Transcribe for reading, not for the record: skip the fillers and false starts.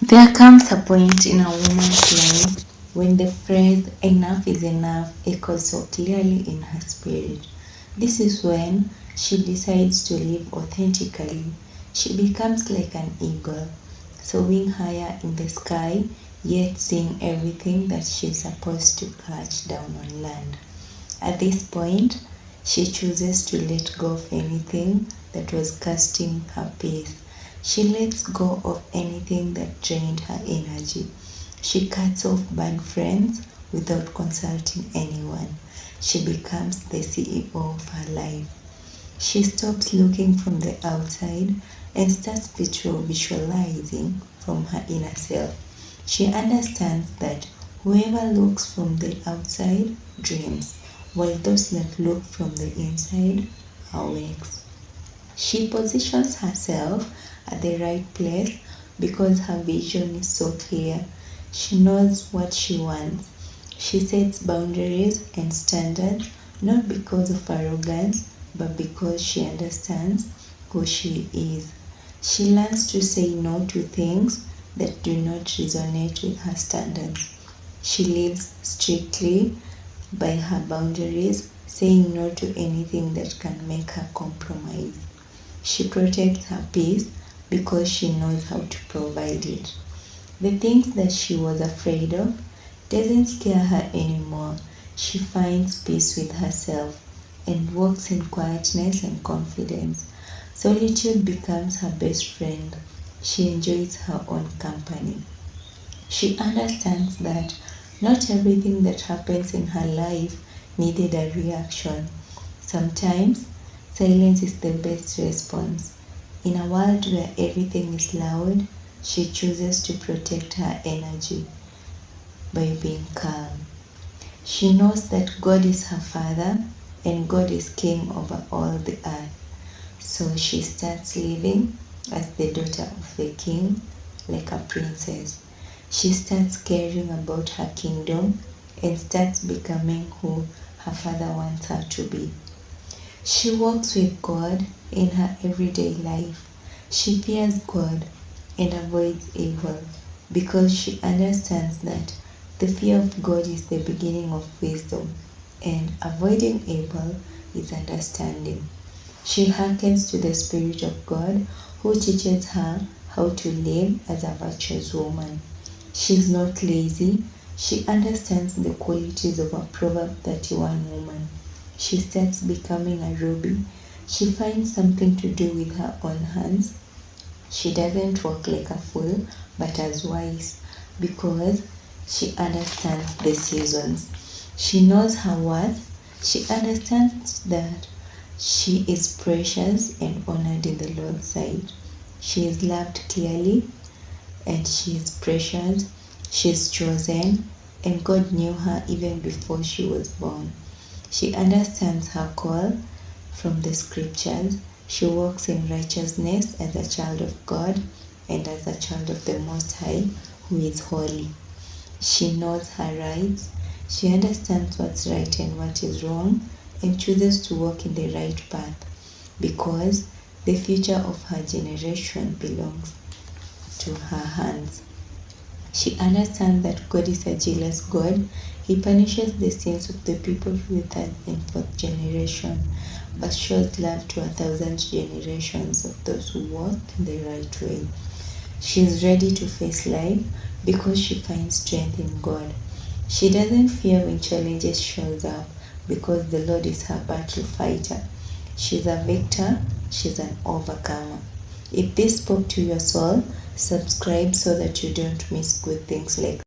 There comes a point in a woman's life when the phrase enough is enough echoes so clearly in her spirit. This is when she decides to live authentically. She becomes like an eagle, soaring higher in the sky, yet seeing everything that she's supposed to catch down on land. At this point, she chooses to let go of anything that was casting her peace. She lets go of anything that drained her energy. She cuts off bad friends without consulting anyone. She becomes the CEO of her life. She stops looking from the outside and starts visualizing from her inner self. She understands that whoever looks from the outside dreams, while those that look from the inside awakes. She positions herself at the right place because her vision is so clear. She knows what she wants. She sets boundaries and standards not because of arrogance but because she understands who she is. She learns to say no to things that do not resonate with her standards. She lives strictly by her boundaries, saying no to anything that can make her compromise. She protects her peace because she knows how to provide it. The things that she was afraid of doesn't scare her anymore. She finds peace with herself and walks in quietness and confidence. Solitude becomes her best friend. She enjoys her own company. She understands that not everything that happens in her life needed a reaction. Sometimes silence is the best response. In a world where everything is loud, she chooses to protect her energy by being calm. She knows that God is her father and God is king over all the earth. So she starts living as the daughter of the king, like a princess. She starts caring about her kingdom and starts becoming who her father wants her to be. She walks with God in her everyday life. She fears God and avoids evil because she understands that the fear of God is the beginning of wisdom and avoiding evil is understanding. She hearkens to the Spirit of God who teaches her how to live as a virtuous woman. She is not lazy. She understands the qualities of a Proverb 31 woman. She starts becoming a ruby. She finds something to do with her own hands. She doesn't walk like a fool, but as wise because she understands the seasons. She knows her worth. She understands that she is precious and honored in the Lord's sight. She is loved clearly and she is precious. She is chosen and God knew her even before she was born. She understands her call from the scriptures. She walks in righteousness as a child of God and as a child of the Most High who is holy. She knows her rights. She understands what's right and what is wrong and chooses to walk in the right path because the future of her generation belongs to her hands. She understands that God is a jealous God. He punishes the sins of the people to the third and fourth generation, but shows love to 1,000 generations of those who walk in the right way. She is ready to face life because she finds strength in God. She doesn't fear when challenges shows up because the Lord is her battle fighter. She's a victor, she's an overcomer. If this spoke to your soul, subscribe so that you don't miss good things like